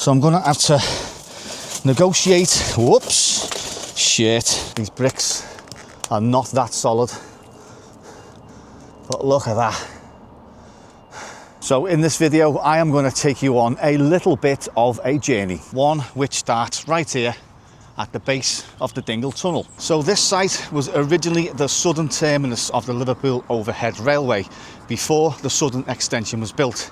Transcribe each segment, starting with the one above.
So I'm gonna have to negotiate. Whoops, shit. These bricks are not that solid, but look at that. So in this video, I am going to take you on a little bit of a journey, one which starts right here at the base of the Dingle tunnel. So this site was originally the southern terminus of the Liverpool overhead railway before the southern extension was built.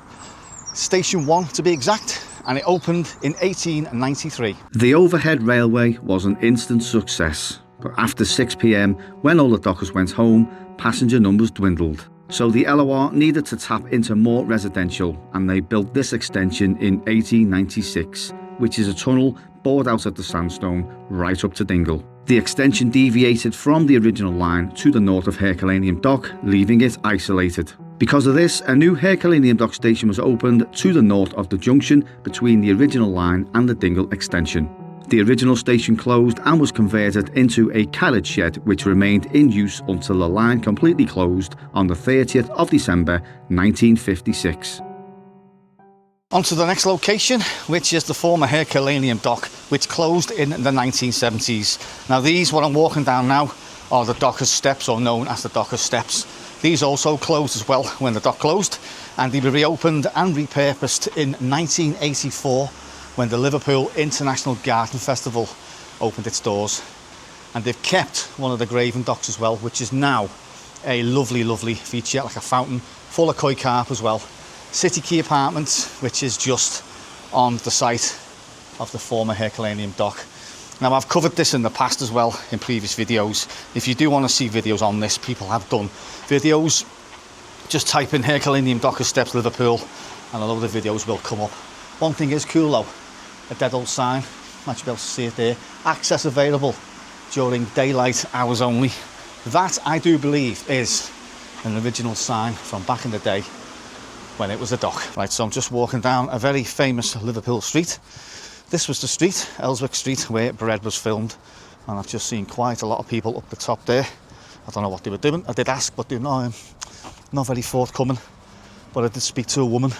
Station 1 to be exact, and it opened in 1893. The overhead railway was an instant success, but after 6 p.m, when all the dockers went home, passenger numbers dwindled. So the LOR needed to tap into more residential, and they built this extension in 1896, which is a tunnel bored out of the sandstone right up to Dingle. The extension deviated from the original line to the north of Herculaneum dock, leaving it isolated. Because of this, a new Herculaneum dock station was opened to the north of the junction between the original line and the Dingle extension. The original station closed and was converted into a carriage shed, which remained in use until the line completely closed on the 30th of December 1956. On to the next location, which is the former Herculaneum dock, which closed in the 1970s. Now these, what I'm walking down now, are the Dockers Steps, or known as the Dockers Steps. These also closed as well when the dock closed, and they were reopened and repurposed in 1984 when the Liverpool International Garden Festival opened its doors. And they've kept one of the graven docks as well, which is now a lovely, lovely feature, like a fountain, full of koi carp as well. City Key Apartments, which is just on the site of the former Herculaneum dock. Now I've covered this in the past as well in previous videos. If you do want to see videos on this, people have done videos. Just type in Herculaneum Dockers Steps Liverpool and a load of videos will come up. One thing is cool though, a dead old sign, might be able to see it there. Access available during daylight hours only. That, I do believe, is an original sign from back in the day when it was a dock. Right, so I'm just walking down a very famous Liverpool street. This was the street, Ellswick Street, where Bread was filmed, and I've just seen quite a lot of people up the top there. I don't know what they were doing. I did ask, but they're not very forthcoming. But I did speak to a woman,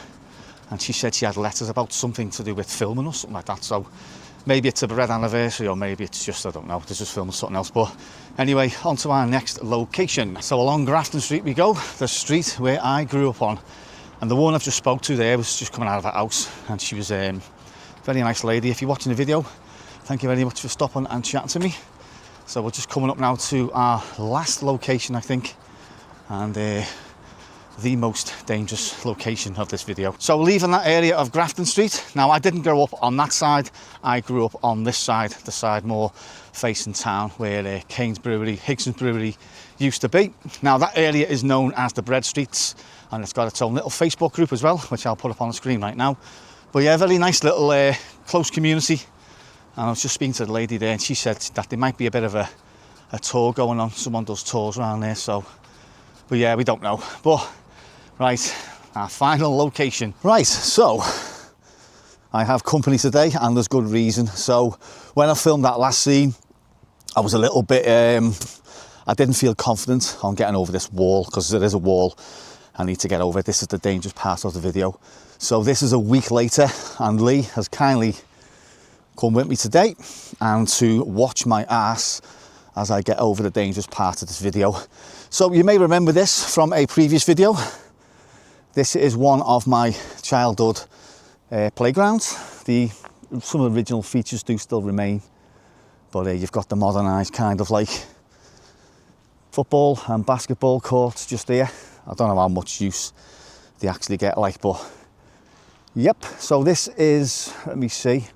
and she said she had letters about something to do with filming or something like that. So maybe it's a Bread anniversary, or maybe it's just, I don't know, they're just filming something else. But anyway, on to our next location. So along Grafton Street we go, the street where I grew up on. And the one I've just spoke to there was just coming out of her house, and she was very nice lady. If you're watching the video, thank you very much for stopping and chatting to me. So we're just coming up now to our last location, I think, and the most dangerous location of this video. So leaving that area of Grafton Street. Now I didn't grow up on that side, I grew up on this side, the side more facing town where Kane's Brewery, Higson's Brewery used to be. Now that area is known as the Bread Streets, and it's got its own little Facebook group as well, which I'll put up on the screen right now. But yeah, very nice little close community. And I was just speaking to the lady there, and she said that there might be a bit of a tour going on. Someone does tours around there, so, but yeah, we don't know. But right, our final location. Right, so I have company today, and there's good reason. So when I filmed that last scene, I was a little bit, I didn't feel confident on getting over this wall, because there is a wall I need to get over. This is the dangerous part of the video. So this is a week later, and Lee has kindly come with me today and to watch my ass as I get over the dangerous part of this video. So you may remember this from a previous video. This is one of my childhood playgrounds. Some of the original features do still remain, but you've got the modernised kind of like football and basketball courts just here. I don't know how much use they actually get like, but yep. So this is, let me see,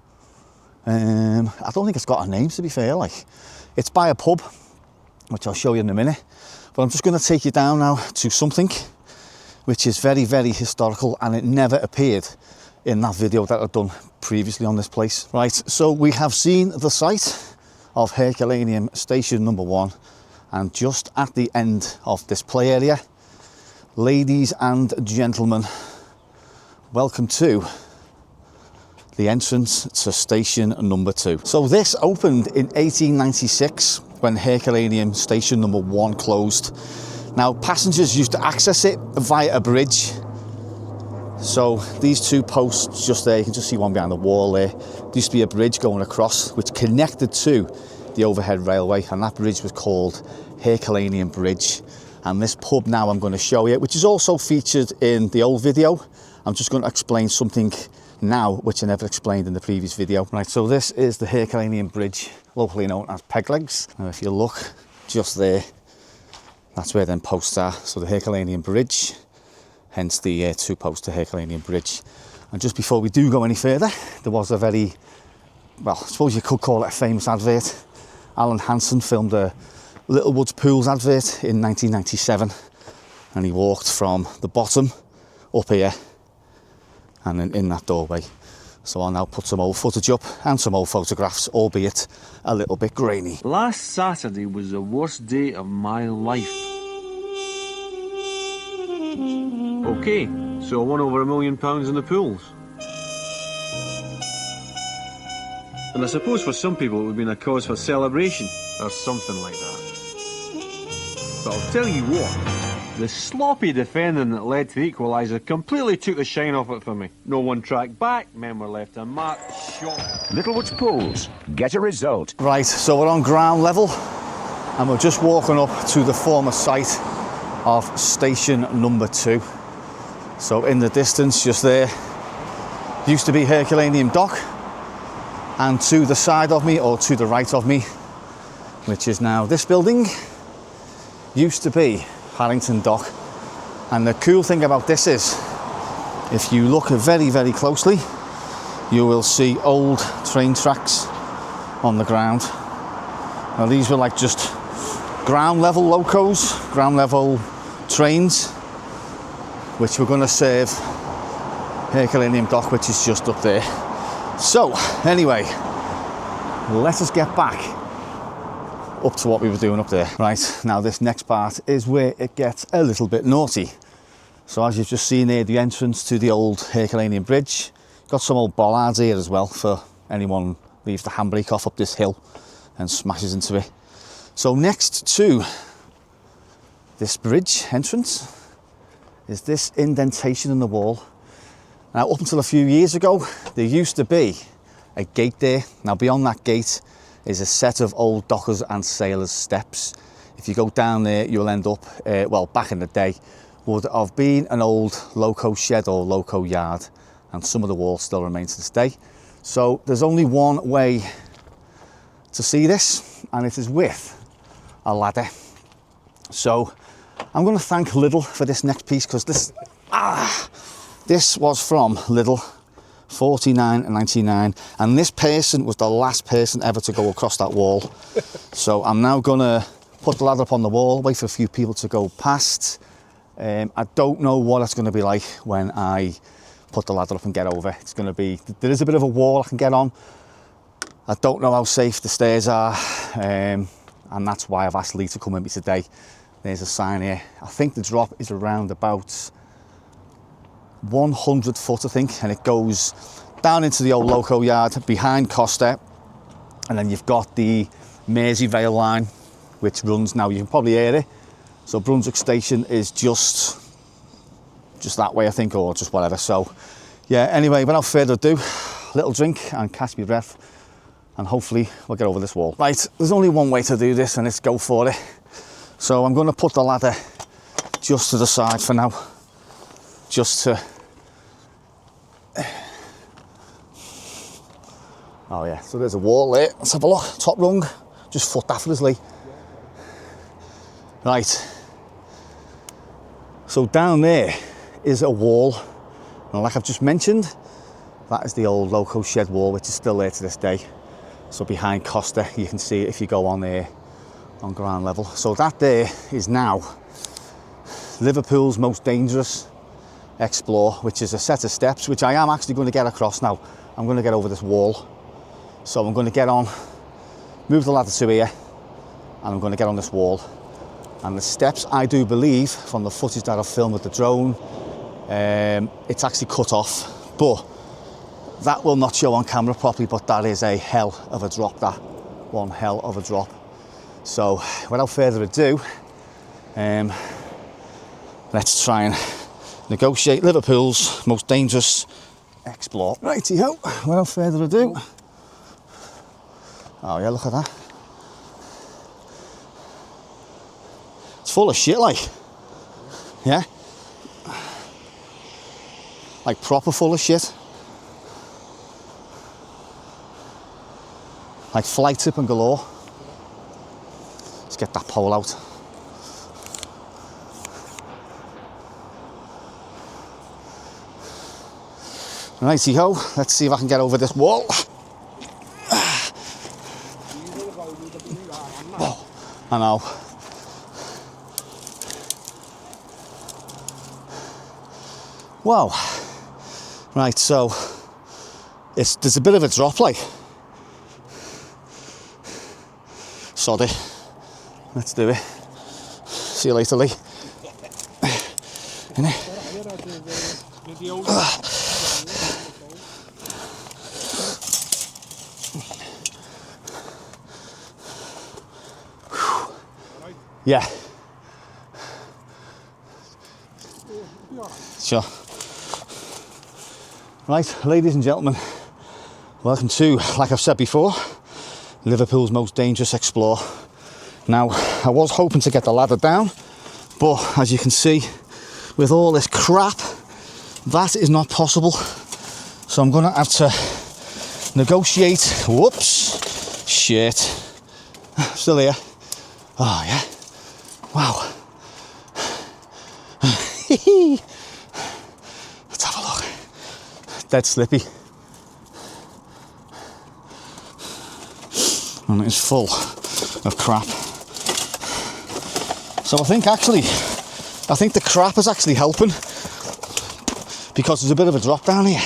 I don't think it's got a name, to be fair. Like, it's by a pub, which I'll show you in a minute, but I'm just going to take you down now to something which is very, very historical, and it never appeared in that video that I've done previously on this place. Right, so we have seen the site of Herculaneum Station number 1, and just at the end of this play area, ladies and gentlemen, welcome to the entrance to station number 2. So this opened in 1896 when Herculaneum Station number 1 closed. Now passengers used to access it via a bridge So these two posts just there, you can just see one behind the wall there. There used to be a bridge going across which connected to the overhead railway, and that bridge was called Herculaneum Bridge. And this pub now I'm going to show you, which is also featured in the old video, I'm just going to explain something now which I never explained in the previous video. Right, so this is the Herculaneum Bridge, locally known as Peg Legs. Now if you look just there, that's where them posts are. So the Herculaneum Bridge, hence the two posts to Herculaneum Bridge. And just before we do go any further, there was a very, well, I suppose you could call it a famous advert. Alan Hansen filmed a Little Woods Pools advert in 1997, and he walked from the bottom up here and then in that doorway. So I'll now put some old footage up and some old photographs, albeit a little bit grainy. Last Saturday was the worst day of my life. Okay, so I won over £1 million in the pools. And I suppose for some people it would have been a cause for celebration, or something like that. But I'll tell you what, the sloppy defending that led to the equaliser completely took the shine off it for me. No one tracked back, men were left unmarked, shocking. Littlewoods Pools, get a result. Right, so we're on ground level and we're just walking up to the former site of station number 2. So in the distance, just there, used to be Herculaneum Dock, and to the side of me, or to the right of me, which is now this building, used to be Harrington Dock. And the cool thing about this is, if you look very, very closely, you will see old train tracks on the ground. Now these were like just ground level locos, ground level trains, which were going to serve Herculaneum Dock, which is just up there. So anyway, let us get back up to what we were doing up there. Right, now this next part is where it gets a little bit naughty. So as you've just seen here, the entrance to the old Herculaneum Bridge. Got some old bollards here as well for anyone leaves the handbrake off up this hill and smashes into it. So next to this bridge entrance is this indentation in the wall. Now up until a few years ago, there used to be a gate there. Now beyond that gate is a set of old dockers and sailors steps. If you go down there, you'll end up, well, back in the day, would have been an old loco shed or loco yard, and some of the walls still remain to this day. So there's only one way to see this, and it is with a ladder. So I'm going to thank Lidl for this next piece, because this was from Lidl, $49.99, and this person was the last person ever to go across that wall. So I'm now going to put the ladder up on the wall, wait for a few people to go past. I don't know what it's going to be like when I put the ladder up and get over. It's going to be, there is a bit of a wall I can get on. I don't know how safe the stairs are, and that's why I've asked Lee to come with me today. There's a sign here. I think the drop is around about 100 foot, I think, and it goes down into the old loco yard behind Costa, and then you've got the Merseyvale line, which runs, now you can probably hear it. So Brunswick Station is just that way, I think, or just whatever. So yeah, anyway, without further ado, little drink and catch my breath, and hopefully we'll get over this wall. Right, there's only one way to do this, and it's go for it. So I'm going to put the ladder just to the side for now, just to, oh yeah, so there's a wall there. Let's have a look. Top rung, just foot effortlessly. Right, so down there is a wall, and like I've just mentioned, that is the old loco shed wall, which is still there to this day. So behind Costa, you can see it if you go on there on ground level. So that there is now Liverpool's most dangerous explore, which is a set of steps, which I am actually going to get across now. I'm going to get over this wall. So I'm going to get on, move the ladder to here, and I'm going to get on this wall. And the steps, I do believe, from the footage that I've filmed with the drone, it's actually cut off, but that will not show on camera properly, but that is a hell of a drop, that one hell of a drop. So without further ado, let's try and negotiate Liverpool's most dangerous explore. Righty-ho, without further ado. Oh yeah, look at that. It's full of shit, like. Yeah? Like proper full of shit. Like fly tipping galore. Let's get that pole out. Righty-ho, let's see if I can get over this wall. Oh, I know. Wow. Right, so there's a bit of a drop, like. Sod it. Let's do it. See you later, Lee. Innit? Yeah. Sure. Right, ladies and gentlemen, welcome to, like I've said before, Liverpool's most dangerous explore. Now, I was hoping to get the ladder down, but as you can see, with all this crap, that is not possible. So I'm going to have to negotiate. Whoops. Shit. Still here. Oh, yeah. Wow. Let's have a look. Dead slippy. And it's full of crap. So I think the crap is actually helping, because there's a bit of a drop down here.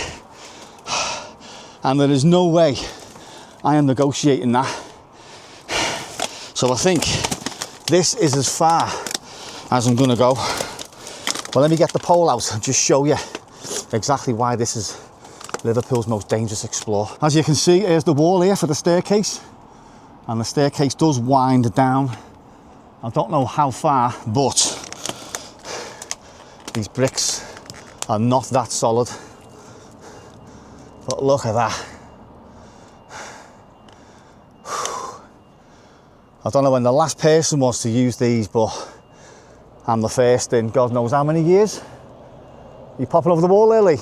And there is no way I am negotiating that. So I think this is as far as I'm gonna go. But let me get the pole out and just show you exactly why this is Liverpool's most dangerous explore. As you can see, here's the wall here for the staircase. And the staircase does wind down. I don't know how far, but these bricks are not that solid. But look at that. I don't know when the last person was to use these, but I'm the first in God knows how many years. You popping over the wall there, Lee?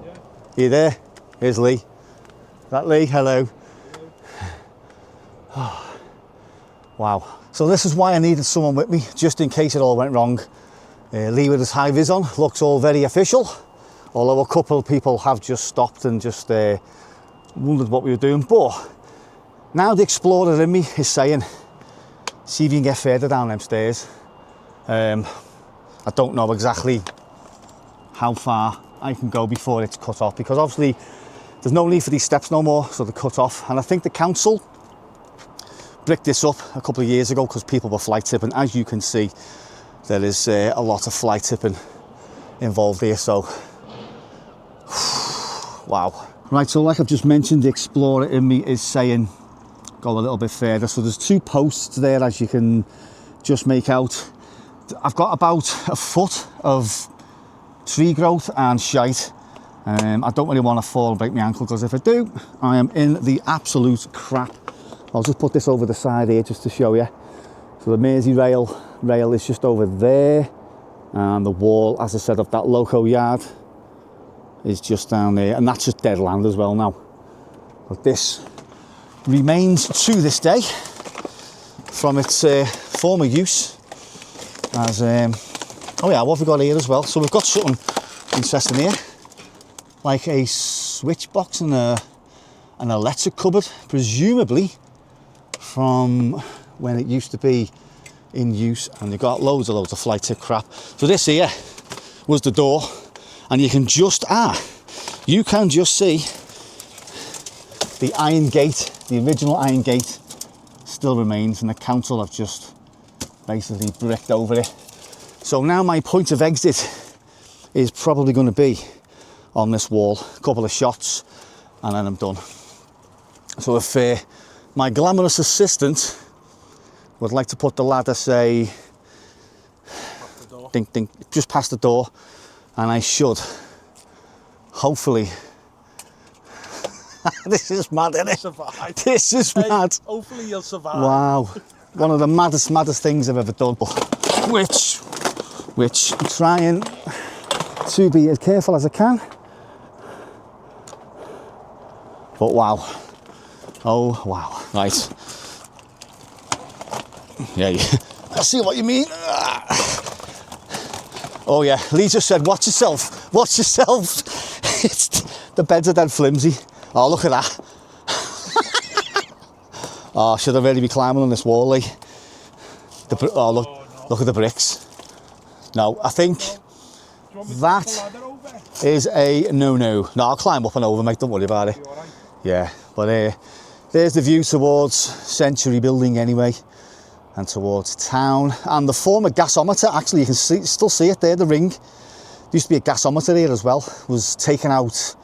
Yeah. You there? Here's Lee. Is that Lee? Hello. Oh, wow. So this is why I needed someone with me, just in case it all went wrong. Lee with his high vis on, looks all very official. Although a couple of people have just stopped and just wondered what we were doing. But now the explorer in me is saying, see if you can get further down them stairs. I don't know exactly how far I can go before it's cut off, because obviously there's no need for these steps no more, so they're cut off. And I think the council bricked this up a couple of years ago because people were fly tipping. As you can see, there is a lot of fly tipping involved here, so wow. Right, so like I've just mentioned, the explorer in me is saying go a little bit further. So there's two posts there, as you can just make out. I've got about a foot of tree growth and shite. I don't really want to fall and break my ankle, because if I do, I am in the absolute crap. I'll just put this over the side here just to show you. So the Mersey rail is just over there, and the wall, as I said, of that loco yard is just down there, and that's just dead land as well now. But this remains to this day from its former use as oh yeah, what have we got here as well? So we've got something interesting here, like a switch box and an electric cupboard, presumably from when it used to be in use, and you've got loads of fly tip crap. So this here was the door, and you can just see the iron gate, the original iron gate still remains, and the council have just basically bricked over it. So now my point of exit is probably going to be on this wall, a couple of shots, and then I'm done. So if my glamorous assistant would like to put the ladder, say, ding, ding, just past the door, and I should hopefully. This is mad, isn't it? Survive. This is mad. Hopefully you'll survive. Wow, one of the maddest things I've ever done. Which I'm trying to be as careful as I can. But wow, oh wow, right. Yeah, I see what you mean. Oh yeah, Lee just said, watch yourself, watch yourself. The beds are dead flimsy. Oh, look at that. Oh, should I really be climbing on this wall, Lee? Oh, look at the bricks. No, I think that is a no-no. No, I'll climb up and over, mate, don't worry about it. Yeah, but there's the view towards Century Building anyway, and towards town. And the former gasometer, actually, you can still see it there, the ring. There used to be a gasometer here as well. It was taken out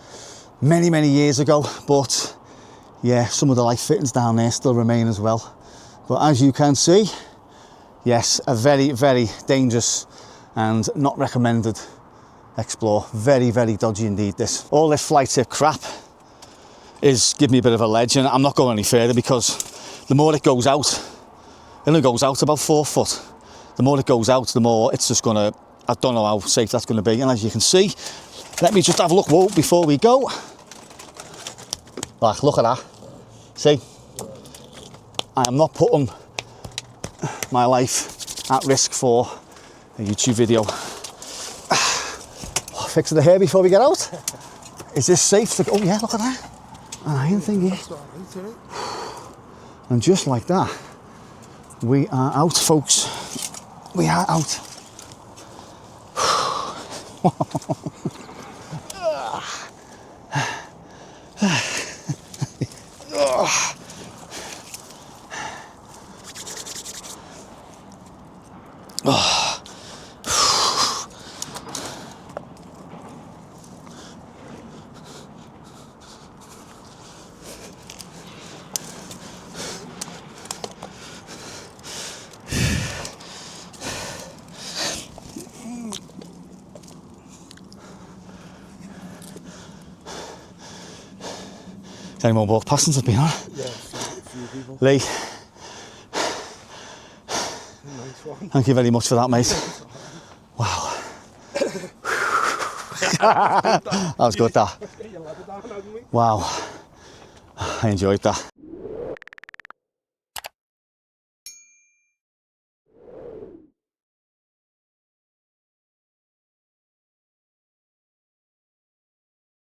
many years ago, but yeah, some of the light fittings down there still remain as well. But as you can see, yes, a very dangerous and not recommended explore. Very dodgy indeed, this. All this flight tip crap is giving me a bit of a ledge, and I'm not going any further because the more it goes out, it only goes out about 4 foot. The more it goes out, the more it's just gonna, I don't know how safe that's gonna be. And as you can see, let me just have a look before we go. Like, look at that. See, I am not putting my life at risk for a YouTube video. Fixing the hair before we get out. Is this safe to go? Oh yeah, look at that. An iron thingy. And just like that, we are out, folks. We are out. Any more walk passings have been on? Yeah, a few people. Lee, Nice one. thank you very much for that, mate. Wow. That was good, that. Wow. I enjoyed that.